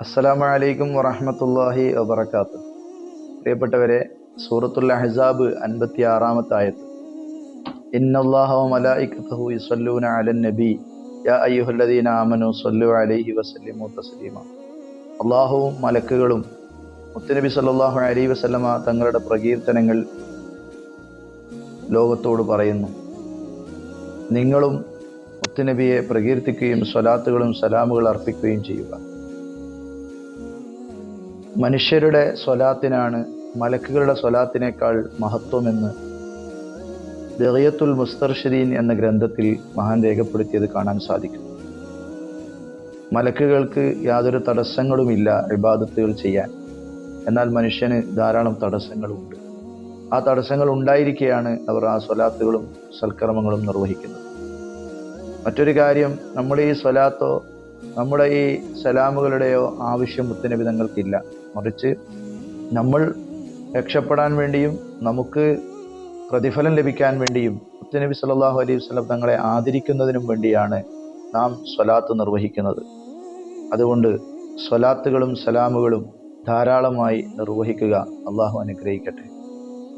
അസ്സലാമു അലൈക്കും വറഹ്മത്തുള്ളാഹി വബറകാതുഹു. പ്രിയപ്പെട്ടവരെ, സൂറത്തുൽ അഹ്സാബ് 56-ാമത്തെ ആയത്ത്, ഇന്നല്ലാഹ വ മലായികതഹു യുസല്ലൂന അലൻ നബി യാ അയ്യുഹല്ലദീന ആമനൂ സ്വല്ലു അലൈഹി വസല്ലിമു തസ്ലീമ. അല്ലാഹുവും മലക്കുകളും മുത്തുനബി സല്ലല്ലാഹു അലൈഹി വസല്ലമ തങ്ങളുടെ പ്രകീർത്തനങ്ങൾ ലോകത്തോട് പറയുന്നു. നിങ്ങളും മുത്തുനബിയെ പ്രകീർത്തിക്കുകയും സ്വലാത്തുകളും സലാമുകൾ അർപ്പിക്കുകയും ചെയ്യുക. മനുഷ്യരുടെ സ്വലാത്തിനാണ് മലക്കുകളുടെ സ്വലാത്തിനേക്കാൾ മഹത്വമെന്ന് ബഗിയത്തുൽ മുസ്തർഷിദീൻ എന്ന ഗ്രന്ഥത്തിൽ മഹാൻ രേഖപ്പെടുത്തിയത് കാണാൻ സാധിക്കും. മലക്കുകൾക്ക് യാതൊരു തടസ്സങ്ങളുമില്ല ഇബാദത്തുകൾ ചെയ്യാൻ. എന്നാൽ മനുഷ്യന് ധാരാളം തടസ്സങ്ങളുമുണ്ട്. ആ തടസ്സങ്ങൾ ഉണ്ടായിരിക്കെയാണ് അവർ ആ സ്വലാത്തുകളും സൽക്കർമ്മങ്ങളും നിർവഹിക്കുന്നത്. മറ്റൊരു കാര്യം, നമ്മുടെ ഈ സ്വലാത്തോ നമ്മുടെ ഈ സലാമുകളുടെയോ ആവശ്യം മുത്തുനബി തങ്ങൾക്കില്ല. മറിച്ച് നമ്മൾ രക്ഷപ്പെടാൻ വേണ്ടിയും നമുക്ക് പ്രതിഫലം ലഭിക്കാൻ വേണ്ടിയും മുത്തുനബി സല്ലല്ലാഹു അലൈഹി വസല്ലം തങ്ങളെ ആദരിക്കുന്നതിനും വേണ്ടിയാണ് നാം സ്വലാത്ത് നിർവഹിക്കുന്നത്. അതുകൊണ്ട് സ്വലാത്തുകളും സലാമുകളും ധാരാളമായി നിർവഹിക്കുക. അള്ളാഹു അനുഗ്രഹിക്കട്ടെ.